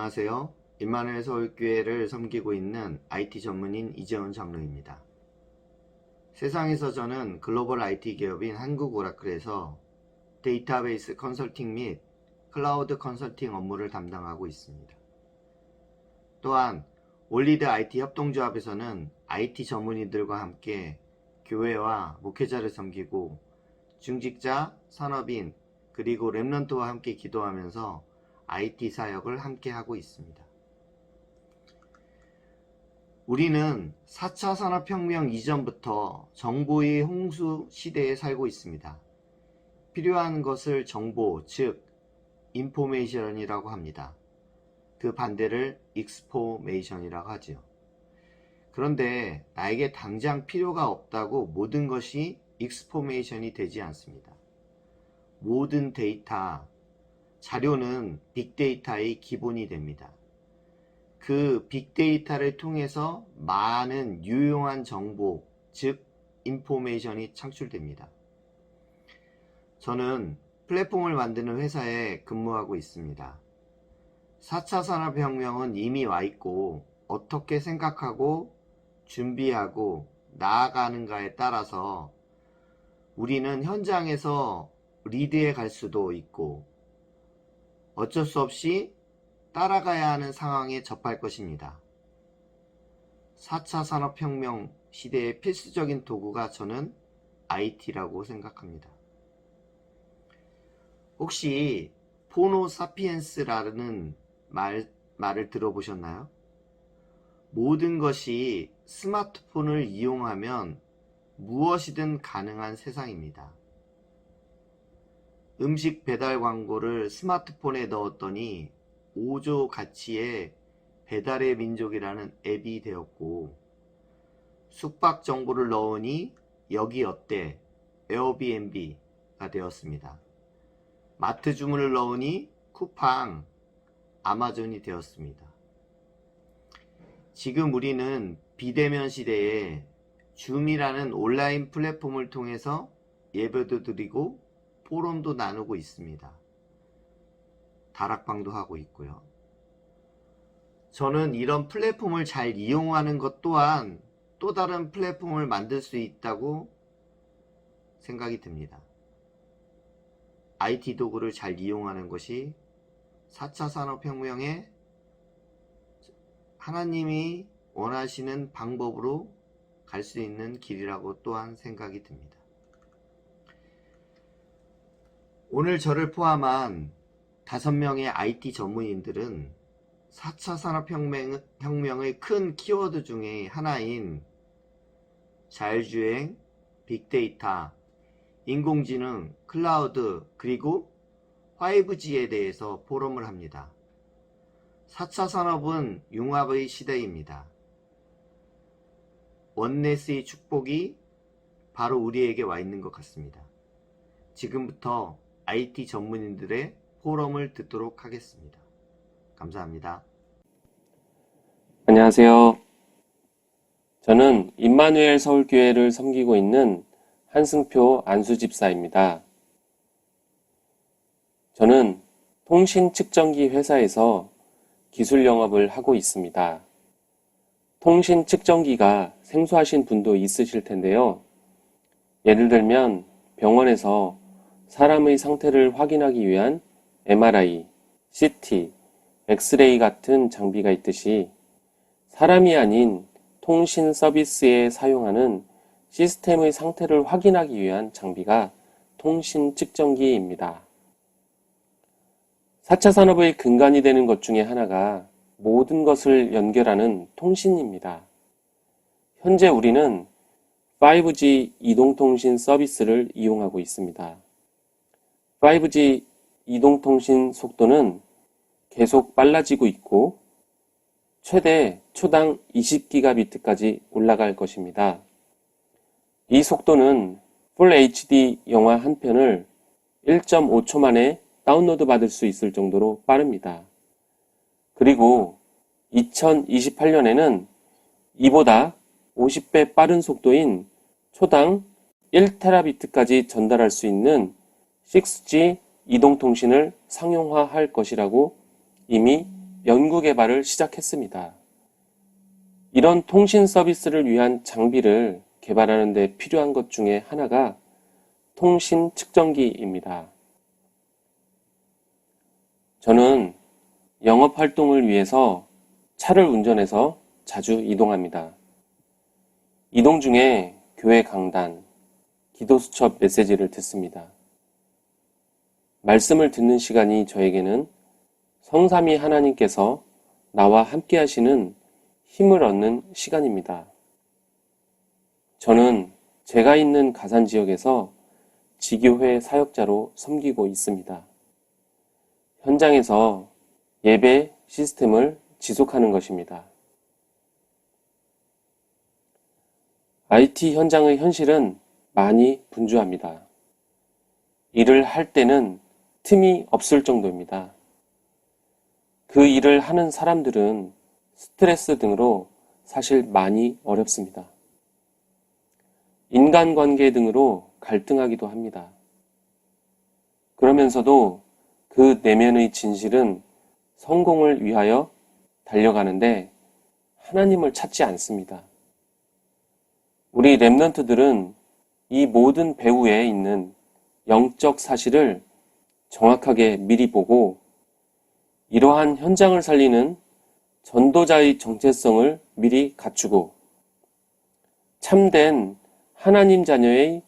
안녕하세요. 임마누엘 서울교회를 섬기고 있는 IT 전문인 이재원 장로입니다. 세상에서 저는 글로벌 IT 기업인 한국오라클에서 데이터베이스 컨설팅 및 클라우드 컨설팅 업무를 담당하고 있습니다. 또한 올리드 IT 협동조합에서는 IT 전문인들과 함께 교회와 목회자를 섬기고 중직자, 산업인, 그리고 렘넌트와 함께 기도하면서 IT 사역을 함께 하고 있습니다. 우리는 4차 산업혁명 이전부터 정보의 홍수 시대에 살고 있습니다. 필요한 것을 정보, 즉 인포메이션이라고 합니다. 그 반대를 익스포메이션이라고 하지요. 그런데 나에게 당장 필요가 없다고 모든 것이 익스포메이션이 되지 않습니다. 모든 데이터, 자료는 빅데이터의 기본이 됩니다. 그 빅데이터를 통해서 많은 유용한 정보, 즉 인포메이션이 창출됩니다. 저는 플랫폼을 만드는 회사에 근무하고 있습니다. 4차 산업혁명은 이미 와 있고 어떻게 생각하고 준비하고 나아가는가에 따라서 우리는 현장에서 리드해 갈 수도 있고 어쩔 수 없이 따라가야 하는 상황에 접할 것입니다. 4차 산업혁명 시대의 필수적인 도구가 저는 IT라고 생각합니다. 혹시 포노사피엔스라는 말을 들어보셨나요? 모든 것이 스마트폰을 이용하면 무엇이든 가능한 세상입니다. 음식 배달 광고를 스마트폰에 넣었더니 5조 가치의 배달의 민족이라는 앱이 되었고, 숙박 정보를 넣으니 여기 어때? 에어비앤비가 되었습니다. 마트 주문을 넣으니 쿠팡, 아마존이 되었습니다. 지금 우리는 비대면 시대에 줌이라는 온라인 플랫폼을 통해서 예배도 드리고 포럼도 나누고 있습니다. 다락방도 하고 있고요. 저는 이런 플랫폼을 잘 이용하는 것 또한 또 다른 플랫폼을 만들 수 있다고 생각이 듭니다. IT 도구를 잘 이용하는 것이 4차 산업혁명에 하나님이 원하시는 방법으로 갈 수 있는 길이라고 또한 생각이 듭니다. 오늘 저를 포함한 5명의 IT 전문인들은 4차 산업혁명의 큰 키워드 중에 하나인 자율주행, 빅데이터, 인공지능, 클라우드, 그리고 5G에 대해서 포럼을 합니다. 4차 산업은 융합의 시대입니다. 원넷의 축복이 바로 우리에게 와 있는 것 같습니다. 지금부터 IT 전문인들의 포럼을 듣도록 하겠습니다. 감사합니다. 안녕하세요. 저는 임마누엘 서울교회를 섬기고 있는 한승표 안수집사입니다. 저는 통신측정기 회사에서 기술 영업을 하고 있습니다. 통신측정기가 생소하신 분도 있으실 텐데요. 예를 들면 병원에서 사람의 상태를 확인하기 위한 MRI, CT, 엑스레이 같은 장비가 있듯이 사람이 아닌 통신 서비스에 사용하는 시스템의 상태를 확인하기 위한 장비가 통신 측정기입니다. 4차 산업의 근간이 되는 것 중에 하나가 모든 것을 연결하는 통신입니다. 현재 우리는 5G 이동통신 서비스를 이용하고 있습니다. 5G 이동통신 속도는 계속 빨라지고 있고 최대 초당 20기가비트까지 올라갈 것입니다. 이 속도는 풀 HD 영화 한 편을 1.5초 만에 다운로드 받을 수 있을 정도로 빠릅니다. 그리고 2028년에는 이보다 50배 빠른 속도인 초당 1테라비트까지 전달할 수 있는 6G 이동통신을 상용화할 것이라고 이미 연구 개발을 시작했습니다. 이런 통신 서비스를 위한 장비를 개발하는 데 필요한 것 중에 하나가 통신 측정기입니다. 저는 영업 활동을 위해서 차를 운전해서 자주 이동합니다. 이동 중에 교회 강단, 기도 수첩 메시지를 듣습니다. 말씀을 듣는 시간이 저에게는 성삼위 하나님께서 나와 함께 하시는 힘을 얻는 시간입니다. 저는 제가 있는 가산 지역에서 지교회 사역자로 섬기고 있습니다. 현장에서 예배 시스템을 지속하는 것입니다. IT 현장의 현실은 많이 분주합니다. 일을 할 때는 틈이 없을 정도입니다. 그 일을 하는 사람들은 스트레스 등으로 사실 많이 어렵습니다. 인간관계 등으로 갈등하기도 합니다. 그러면서도 그 내면의 진실은 성공을 위하여 달려가는데 하나님을 찾지 않습니다. 우리 렘넌트들은 이 모든 배후에 있는 영적 사실을 정확하게 미리 보고 이러한 현장을 살리는 전도자의 정체성을 미리 갖추고 참된 하나님 자녀의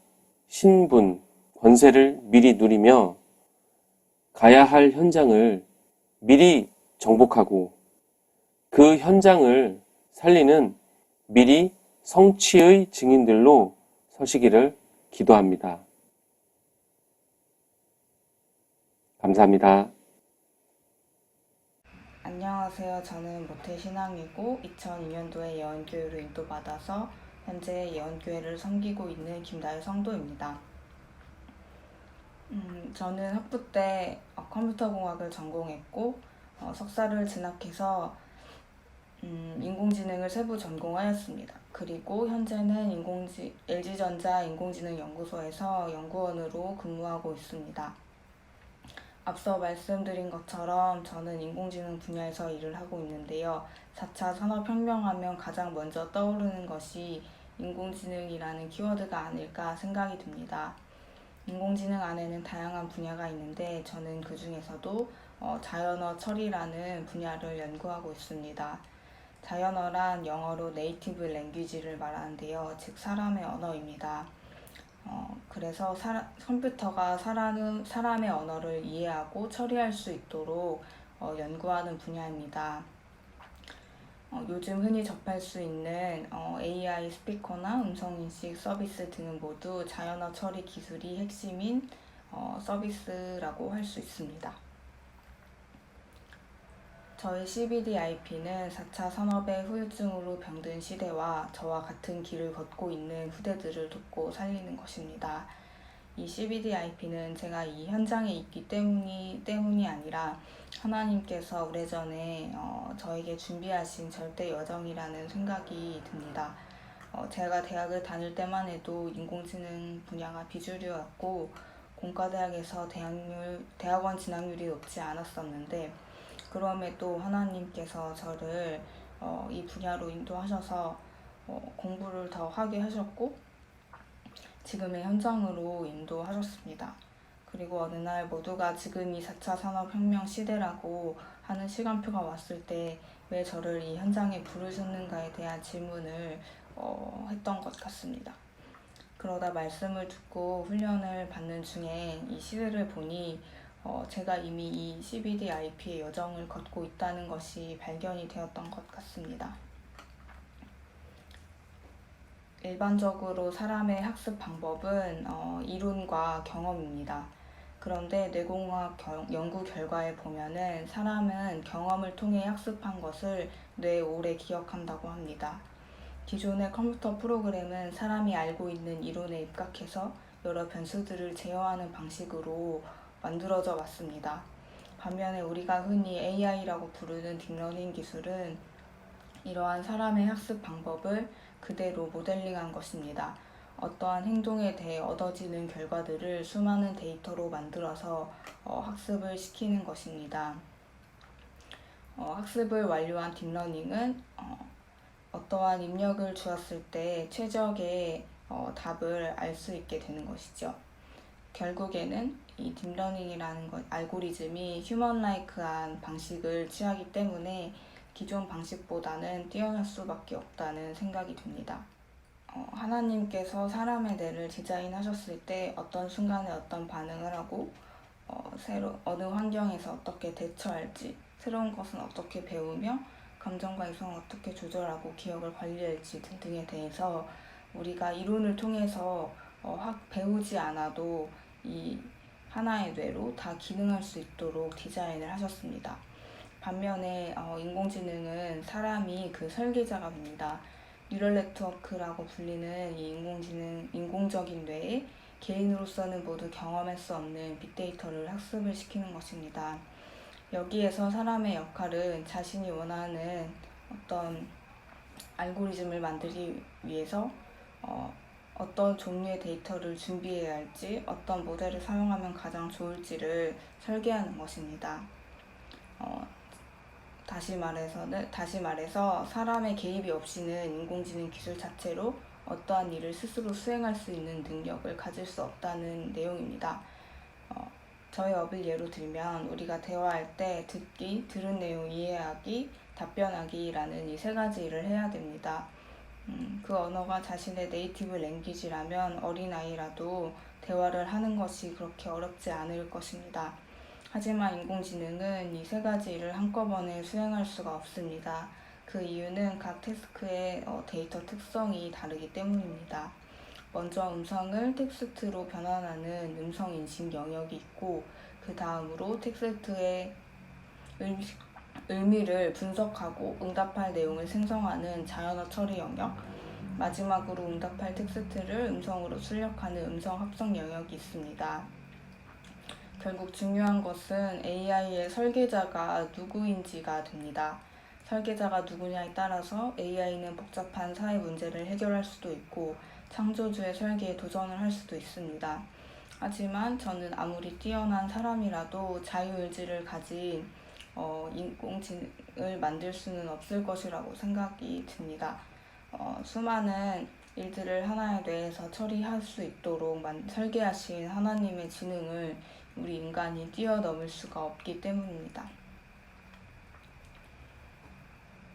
신분, 권세를 미리 누리며 가야 할 현장을 미리 정복하고 그 현장을 살리는 미리 성취의 증인들로 서시기를 기도합니다. 감사합니다. 안녕하세요. 저는 모태신앙이고 2002년도에 예언교회로 인도받아서 현재 예언교회를 섬기고 있는 김다혜 성도입니다. 저는 학부 때 컴퓨터공학을 전공했고 석사를 진학해서 인공지능을 세부 전공하였습니다. 그리고 현재는 LG전자 인공지능연구소에서 연구원으로 근무하고 있습니다. 앞서 말씀드린 것처럼 저는 인공지능 분야에서 일을 하고 있는데요. 4차 산업혁명하면 가장 먼저 떠오르는 것이 인공지능이라는 키워드가 아닐까 생각이 듭니다. 인공지능 안에는 다양한 분야가 있는데 저는 그 중에서도 자연어 처리라는 분야를 연구하고 있습니다. 자연어란 영어로 네이티브 랭귀지를 말하는데요. 즉 사람의 언어입니다. 그래서 컴퓨터가 사람의 언어를 이해하고 처리할 수 있도록 연구하는 분야입니다. 요즘 흔히 접할 수 있는 AI 스피커나 음성인식 서비스 등은 모두 자연어 처리 기술이 핵심인 서비스라고 할 수 있습니다. 저희 CBDIP는 4차 산업의 후유증으로 병든 시대와 저와 같은 길을 걷고 있는 후대들을 돕고 살리는 것입니다. 이 CBDIP는 제가 이 현장에 있기 때문이 아니라 하나님께서 오래전에 저에게 준비하신 절대 여정이라는 생각이 듭니다. 제가 대학을 다닐 때만 해도 인공지능 분야가 비주류였고 공과대학에서 대학원 진학률이 높지 않았었는데 그럼에도 하나님께서 저를 이 분야로 인도하셔서 공부를 더 하게 하셨고 지금의 현장으로 인도하셨습니다. 그리고 어느 날 모두가 지금이 4차 산업혁명 시대라고 하는 시간표가 왔을 때 왜 저를 이 현장에 부르셨는가에 대한 질문을 했던 것 같습니다. 그러다 말씀을 듣고 훈련을 받는 중에 이 시대를 보니 제가 이미 이 CBDIP의 여정을 걷고 있다는 것이 발견이 되었던 것 같습니다. 일반적으로 사람의 학습 방법은 이론과 경험입니다. 그런데 뇌공학 연구 결과에 보면은 사람은 경험을 통해 학습한 것을 뇌에 오래 기억한다고 합니다. 기존의 컴퓨터 프로그램은 사람이 알고 있는 이론에 입각해서 여러 변수들을 제어하는 방식으로 만들어져 왔습니다. 반면에 우리가 흔히 AI라고 부르는 딥러닝 기술은 이러한 사람의 학습 방법을 그대로 모델링한 것입니다. 어떠한 행동에 대해 얻어지는 결과들을 수많은 데이터로 만들어서 학습을 시키는 것입니다. 학습을 완료한 딥러닝은 어떠한 입력을 주었을 때 최적의 답을 알 수 있게 되는 것이죠. 결국에는 이 딥러닝이라는 알고리즘이 휴먼라이크한 방식을 취하기 때문에 기존 방식보다는 뛰어날 수밖에 없다는 생각이 듭니다. 하나님께서 사람의 뇌를 디자인하셨을 때 어떤 순간에 어떤 반응을 하고 어느 환경에서 어떻게 대처할지, 새로운 것은 어떻게 배우며 감정과 이성을 어떻게 조절하고 기억을 관리할지 등등에 대해서 우리가 이론을 통해서 배우지 않아도 이 하나의 뇌로 다 기능할 수 있도록 디자인을 하셨습니다. 반면에 인공지능은 사람이 그 설계자가 됩니다. 뉴럴 네트워크라고 불리는 이 인공적인 뇌에 개인으로서는 모두 경험할 수 없는 빅데이터를 학습을 시키는 것입니다. 여기에서 사람의 역할은 자신이 원하는 어떤 알고리즘을 만들기 위해서 어떤 종류의 데이터를 준비해야 할지, 어떤 모델을 사용하면 가장 좋을지를 설계하는 것입니다. 다시 말해서 사람의 개입이 없이는 인공지능 기술 자체로 어떠한 일을 스스로 수행할 수 있는 능력을 가질 수 없다는 내용입니다. 저희 업을 예로 들면 우리가 대화할 때 듣기, 들은 내용 이해하기, 답변하기라는 이 세 가지 일을 해야 됩니다. 그 언어가 자신의 네이티브 랭귀지라면 어린아이라도 대화를 하는 것이 그렇게 어렵지 않을 것입니다. 하지만 인공지능은 이 세 가지 일을 한꺼번에 수행할 수가 없습니다. 그 이유는 각 태스크의 데이터 특성이 다르기 때문입니다. 먼저 음성을 텍스트로 변환하는 음성 인식 영역이 있고, 그 다음으로 텍스트의 의미를 분석하고 응답할 내용을 생성하는 자연어 처리 영역, 마지막으로 응답할 텍스트를 음성으로 출력하는 음성 합성 영역이 있습니다. 결국 중요한 것은 AI의 설계자가 누구인지가 됩니다. 설계자가 누구냐에 따라서 AI는 복잡한 사회 문제를 해결할 수도 있고 창조주의 설계에 도전을 할 수도 있습니다. 하지만 저는 아무리 뛰어난 사람이라도 자유의지를 가진 인공지능을 만들 수는 없을 것이라고 생각이 듭니다. 수많은 일들을 하나의 뇌에서 처리할 수 있도록 설계하신 하나님의 지능을 우리 인간이 뛰어넘을 수가 없기 때문입니다.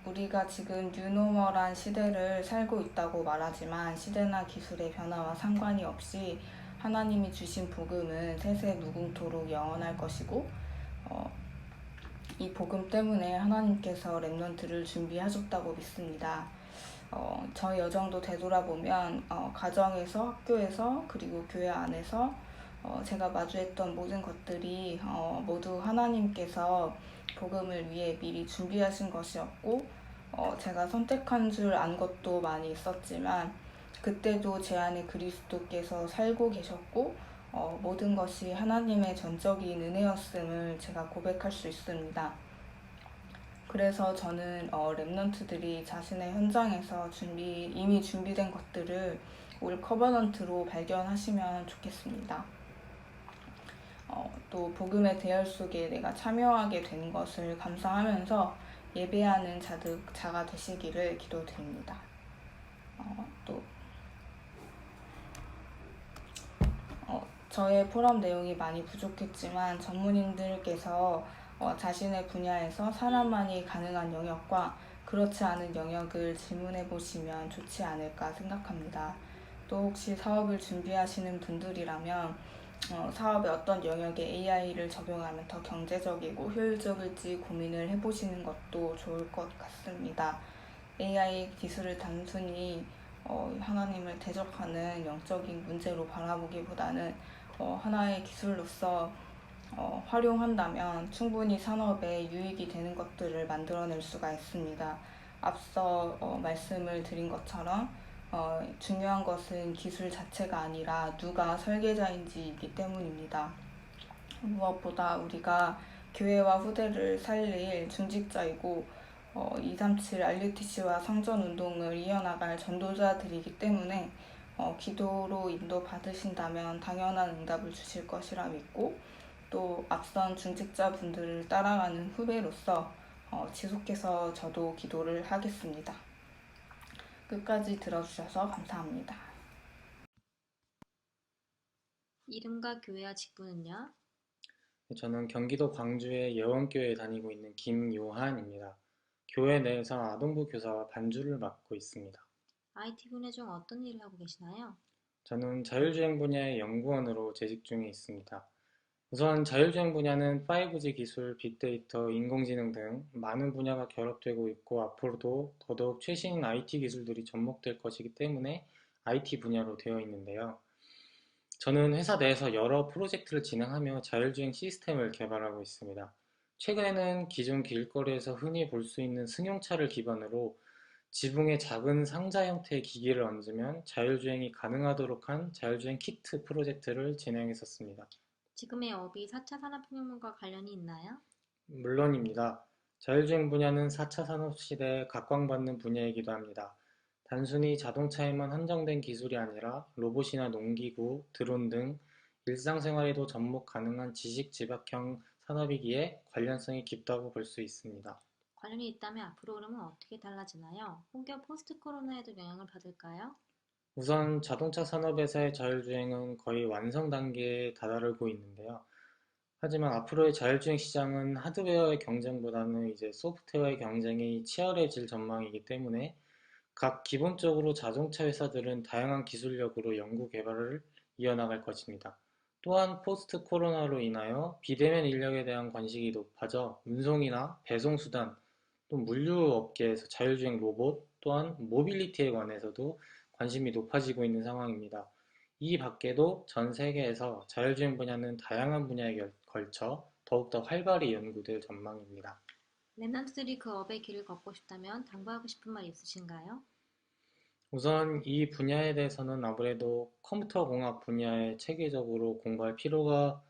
우리가 지금 뉴노멀한 시대를 살고 있다고 말하지만 시대나 기술의 변화와 상관이 없이 하나님이 주신 복음은 세세 무궁토록 영원할 것이고 이 복음 때문에 하나님께서 렘넌트를 준비하셨다고 믿습니다. 저의 여정도 되돌아보면 가정에서, 학교에서, 그리고 교회 안에서 제가 마주했던 모든 것들이 모두 하나님께서 복음을 위해 미리 준비하신 것이었고 제가 선택한 줄 안 것도 많이 있었지만 그때도 제 안에 그리스도께서 살고 계셨고 모든 것이 하나님의 전적인 은혜였음을 제가 고백할 수 있습니다. 그래서 저는 렘넌트들이 자신의 현장에서 이미 준비된 것들을 올 커버넌트로 발견하시면 좋겠습니다. 또 복음의 대열 속에 내가 참여하게 된 것을 감사하면서 예배하는 자가 되시기를 기도드립니다. 저의 포럼 내용이 많이 부족했지만 전문인들께서 자신의 분야에서 사람만이 가능한 영역과 그렇지 않은 영역을 질문해 보시면 좋지 않을까 생각합니다. 또 혹시 사업을 준비하시는 분들이라면 사업의 어떤 영역에 AI를 적용하면 더 경제적이고 효율적일지 고민을 해보시는 것도 좋을 것 같습니다. AI 기술을 단순히 하나님을 대적하는 영적인 문제로 바라보기보다는 하나의 기술로서 활용한다면 충분히 산업에 유익이 되는 것들을 만들어낼 수가 있습니다. 앞서 말씀을 드린 것처럼 중요한 것은 기술 자체가 아니라 누가 설계자인지이기 때문입니다. 무엇보다 우리가 교회와 후대를 살릴 중직자이고 237 RUTC와 성전운동을 이어나갈 전도자들이기 때문에 기도로 인도받으신다면 당연한 응답을 주실 것이라 믿고 또 앞선 중직자분들을 따라가는 후배로서 지속해서 저도 기도를 하겠습니다. 끝까지 들어주셔서 감사합니다. 이름과 교회와 직분은요? 저는 경기도 광주의 예원교회에 다니고 있는 김요한입니다. 교회 내에서 아동부 교사와 반주를 맡고 있습니다. IT 분야 중 어떤 일을 하고 계시나요? 저는 자율주행 분야의 연구원으로 재직 중에 있습니다. 우선 자율주행 분야는 5G 기술, 빅데이터, 인공지능 등 많은 분야가 결합되고 있고 앞으로도 더더욱 최신 IT 기술들이 접목될 것이기 때문에 IT 분야로 되어 있는데요. 저는 회사 내에서 여러 프로젝트를 진행하며 자율주행 시스템을 개발하고 있습니다. 최근에는 기존 길거리에서 흔히 볼 수 있는 승용차를 기반으로 지붕에 작은 상자 형태의 기기를 얹으면 자율주행이 가능하도록 한 자율주행 키트 프로젝트를 진행했었습니다. 지금의 업이 4차 산업혁명과 관련이 있나요? 물론입니다. 자율주행 분야는 4차 산업시대에 각광받는 분야이기도 합니다. 단순히 자동차에만 한정된 기술이 아니라 로봇이나 농기구, 드론 등 일상생활에도 접목 가능한 지식집약형 산업이기에 관련성이 깊다고 볼 수 있습니다. 관련이 있다면 앞으로 그러면 어떻게 달라지나요? 혹여 포스트 코로나에도 영향을 받을까요? 우선 자동차 산업에서의 자율주행은 거의 완성 단계에 다다르고 있는데요. 하지만 앞으로의 자율주행 시장은 하드웨어의 경쟁보다는 이제 소프트웨어의 경쟁이 치열해질 전망이기 때문에 각 기본적으로 자동차 회사들은 다양한 기술력으로 연구 개발을 이어나갈 것입니다. 또한 포스트 코로나로 인하여 비대면 인력에 대한 관심이 높아져 운송이나 배송수단, 또 물류업계에서 자율주행 로봇, 또한 모빌리티에 관해서도 관심이 높아지고 있는 상황입니다. 이 밖에도 전 세계에서 자율주행 분야는 다양한 분야에 걸쳐 더욱더 활발히 연구될 전망입니다. 랩런트들이 그 업의 길을 걷고 싶다면 당부하고 싶은 말 있으신가요? 우선 이 분야에 대해서는 아무래도 컴퓨터 공학 분야에 체계적으로 공부할 필요가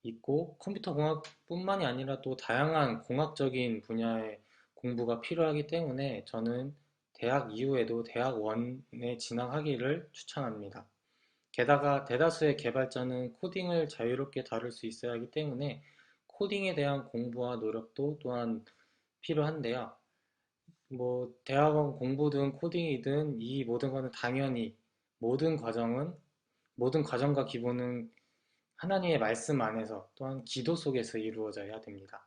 있고 컴퓨터 공학뿐만이 아니라 또 다양한 공학적인 분야의 공부가 필요하기 때문에 저는 대학 이후에도 대학원에 진학하기를 추천합니다. 게다가 대다수의 개발자는 코딩을 자유롭게 다룰 수 있어야 하기 때문에 코딩에 대한 공부와 노력도 또한 필요한데요. 대학원 공부든 코딩이든 이 모든 것은 당연히 모든 과정과 기본은 하나님의 말씀 안에서 또한 기도 속에서 이루어져야 됩니다.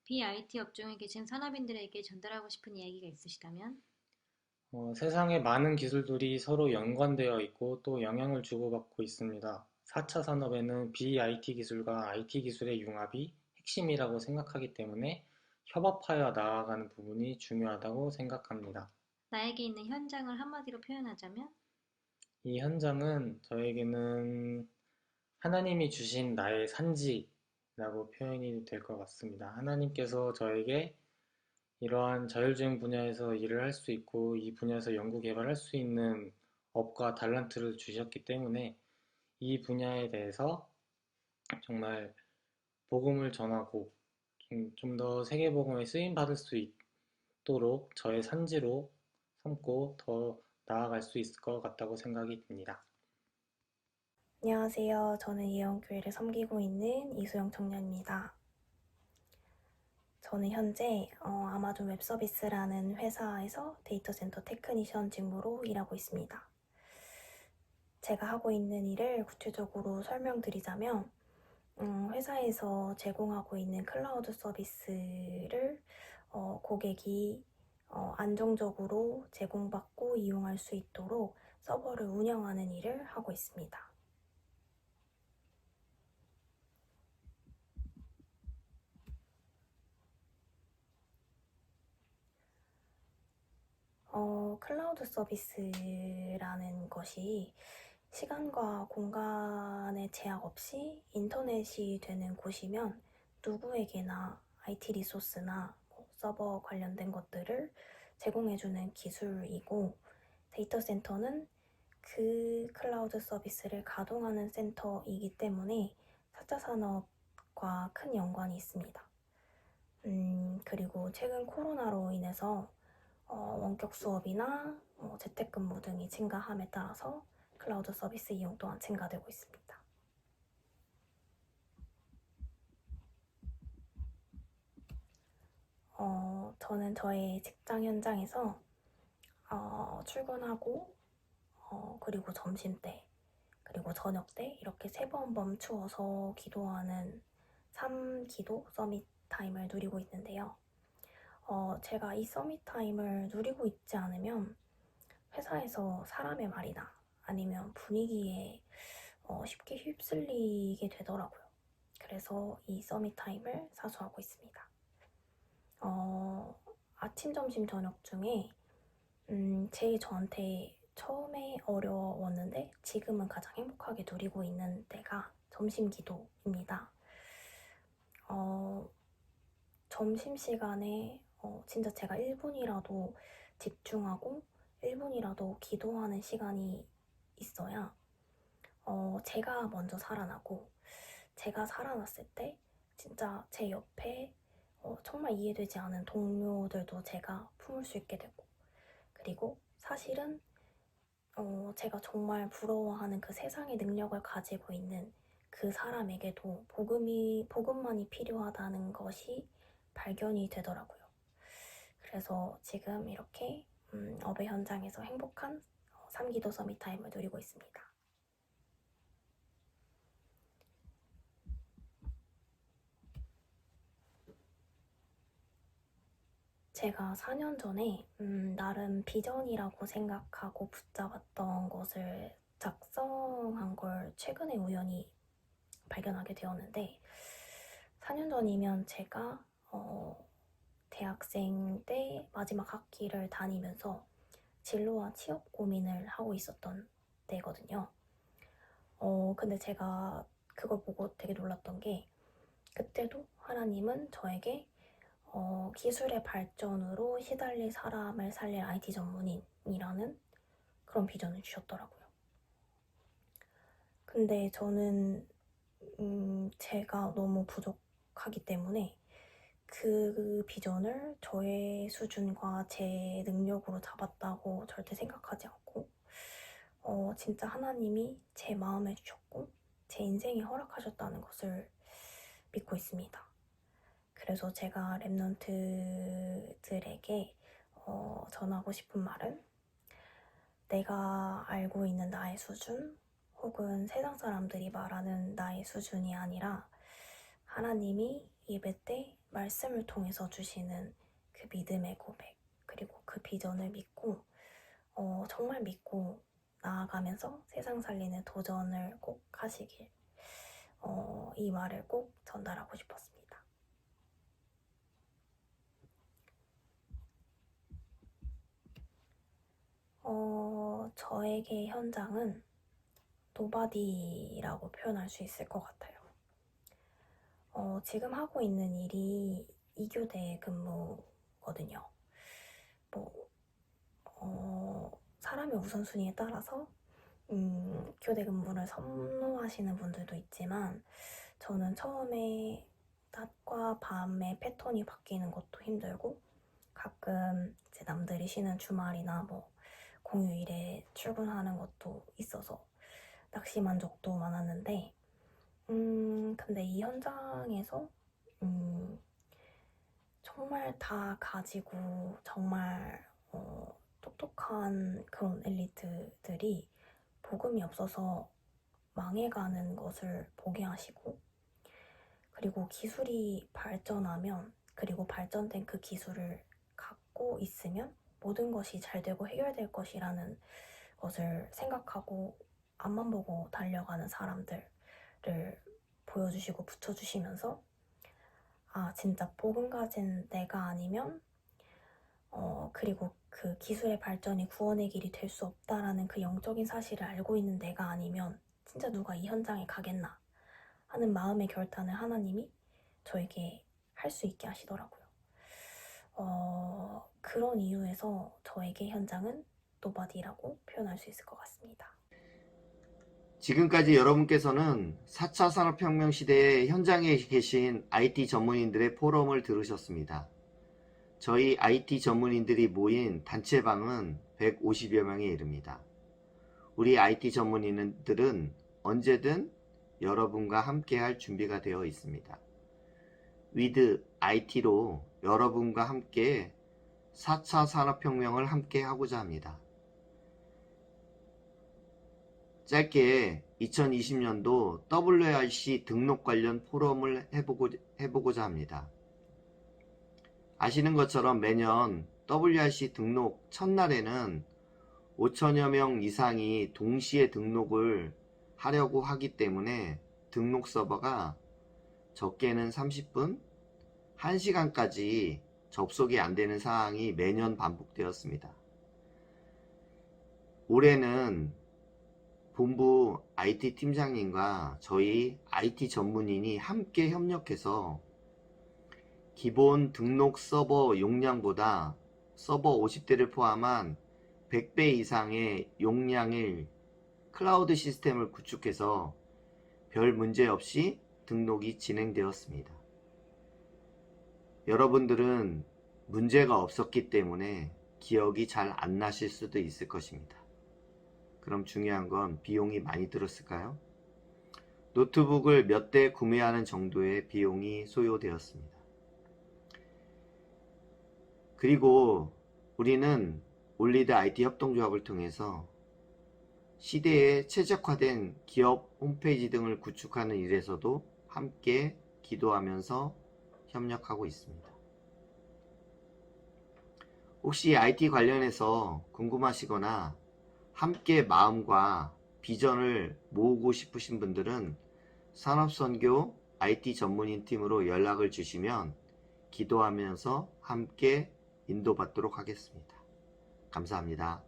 BIT 업종에 계신 산업인들에게 전달하고 싶은 이야기가 있으시다면? 세상의 많은 기술들이 서로 연관되어 있고 또 영향을 주고받고 있습니다. 4차 산업에는 BIT 기술과 IT 기술의 융합이 핵심이라고 생각하기 때문에 협업하여 나아가는 부분이 중요하다고 생각합니다. 나에게 있는 현장을 한마디로 표현하자면? 이 현장은 저에게는 하나님이 주신 나의 산지라고 표현이 될 것 같습니다. 하나님께서 저에게 이러한 자율주행 분야에서 일을 할 수 있고 이 분야에서 연구 개발할 수 있는 업과 달란트를 주셨기 때문에 이 분야에 대해서 정말 복음을 전하고 좀 더 세계복음에 쓰임 받을 수 있도록 저의 산지로 삼고 더 나아갈 수 있을 것 같다고 생각이 듭니다. 안녕하세요. 저는 예원교회를 섬기고 있는 이수영 청년입니다. 저는 현재 아마존 웹서비스라는 회사에서 데이터 센터 테크니션 직무로 일하고 있습니다. 제가 하고 있는 일을 구체적으로 설명드리자면 회사에서 제공하고 있는 클라우드 서비스를 고객이 안정적으로 제공받고 이용할 수 있도록 서버를 운영하는 일을 하고 있습니다. 클라우드 서비스라는 것이 시간과 공간의 제약 없이 인터넷이 되는 곳이면 누구에게나 IT 리소스나 서버 관련된 것들을 제공해주는 기술이고 데이터 센터는 그 클라우드 서비스를 가동하는 센터이기 때문에 4차 산업과 큰 연관이 있습니다. 그리고 최근 코로나로 인해서 원격 수업이나 재택근무 등이 증가함에 따라서 클라우드 서비스 이용 또한 증가되고 있습니다. 저는 저의 직장 현장에서 출근하고 그리고 점심때 그리고 저녁때 이렇게 3번 멈추어서 기도하는 3기도 서밋 타임을 누리고 있는데요. 제가 이 서밋 타임을 누리고 있지 않으면 회사에서 사람의 말이나 아니면 분위기에 쉽게 휩쓸리게 되더라고요. 그래서 이 서밋 타임을 사수하고 있습니다. 아침, 점심, 저녁 중에 제일 저한테 처음에 어려웠는데 지금은 가장 행복하게 누리고 있는 때가 점심 기도입니다. 점심시간에 진짜 제가 1분이라도 집중하고 1분이라도 기도하는 시간이 있어야 제가 먼저 살아나고 제가 살아났을 때 진짜 제 옆에 정말 이해되지 않은 동료들도 제가 품을 수 있게 되고 그리고 사실은 제가 정말 부러워하는 그 세상의 능력을 가지고 있는 그 사람에게도 복음만이 필요하다는 것이 발견이 되더라고요. 그래서 지금 이렇게 업의 현장에서 행복한 3기도 서밋 타임을 누리고 있습니다. 제가 4년 전에 나름 비전이라고 생각하고 붙잡았던 것을 작성한 걸 최근에 우연히 발견하게 되었는데 4년 전이면 제가 대학생 때 마지막 학기를 다니면서 진로와 취업 고민을 하고 있었던 때거든요. 근데 제가 그걸 보고 되게 놀랐던 게 그때도 하나님은 저에게 기술의 발전으로 시달릴 사람을 살릴 IT 전문인이라는 그런 비전을 주셨더라고요. 근데 저는 제가 너무 부족하기 때문에 그 비전을 저의 수준과 제 능력으로 잡았다고 절대 생각하지 않고 진짜 하나님이 제 마음에 주셨고 제 인생에 허락하셨다는 것을 믿고 있습니다. 그래서 제가 랩런트들에게 전하고 싶은 말은 내가 알고 있는 나의 수준 혹은 세상 사람들이 말하는 나의 수준이 아니라 하나님이 예배 때 말씀을 통해서 주시는 그 믿음의 고백 그리고 그 비전을 믿고 정말 믿고 나아가면서 세상 살리는 도전을 꼭 하시길 이 말을 꼭 전달하고 싶었습니다. 저에게 현장은 노바디라고 표현할 수 있을 것 같아요. 지금 하고 있는 일이 2교대 근무거든요. 사람의 우선순위에 따라서 교대 근무를 선호하시는 분들도 있지만 저는 처음에 낮과 밤의 패턴이 바뀌는 것도 힘들고 가끔 이제 남들이 쉬는 주말이나 공휴일에 출근하는 것도 있어서 낙심한 적도 많았는데 근데 이 현장에서 정말 다 가지고 정말 똑똑한 그런 엘리트들이 복음이 없어서 망해가는 것을 보게 하시고 그리고 기술이 발전하면 그리고 발전된 그 기술을 갖고 있으면 모든 것이 잘 되고 해결될 것이라는 것을 생각하고 앞만 보고 달려가는 사람들을 보여주시고 붙여주시면서 진짜 복음 가진 내가 아니면 그리고 그 기술의 발전이 구원의 길이 될 수 없다라는 그 영적인 사실을 알고 있는 내가 아니면 진짜 누가 이 현장에 가겠나 하는 마음의 결단을 하나님이 저에게 할 수 있게 하시더라고요. 그런 이유에서 저에게 현장은 노바디라고 표현할 수 있을 것 같습니다. 지금까지 여러분께서는 4차 산업혁명 시대의 현장에 계신 IT 전문인들의 포럼을 들으셨습니다. 저희 IT 전문인들이 모인 단체방은 150여 명에 이릅니다. 우리 IT 전문인들은 언제든 여러분과 함께할 준비가 되어 있습니다. with IT로 여러분과 함께 4차 산업혁명을 함께 하고자 합니다. 짧게 2020년도 WRC 등록 관련 포럼을 해보고자 합니다. 아시는 것처럼 매년 WRC 등록 첫날에는 5천여 명 이상이 동시에 등록을 하려고 하기 때문에 등록 서버가 적게는 30분, 1시간까지 접속이 안 되는 상황이 매년 반복되었습니다. 올해는 본부 IT 팀장님과 저희 IT 전문인이 함께 협력해서 기본 등록 서버 용량보다 서버 50대를 포함한 100배 이상의 용량의 클라우드 시스템을 구축해서 별 문제 없이 등록이 진행되었습니다. 여러분들은 문제가 없었기 때문에 기억이 잘 안 나실 수도 있을 것입니다. 그럼 중요한 건 비용이 많이 들었을까요? 노트북을 몇 대 구매하는 정도의 비용이 소요되었습니다. 그리고 우리는 올리드 IT 협동조합을 통해서 시대에 최적화된 기업 홈페이지 등을 구축하는 일에서도 함께 기도하면서 협력하고 있습니다. 혹시 IT 관련해서 궁금하시거나 함께 마음과 비전을 모으고 싶으신 분들은 산업선교 IT 전문인 팀으로 연락을 주시면 기도하면서 함께 인도받도록 하겠습니다. 감사합니다.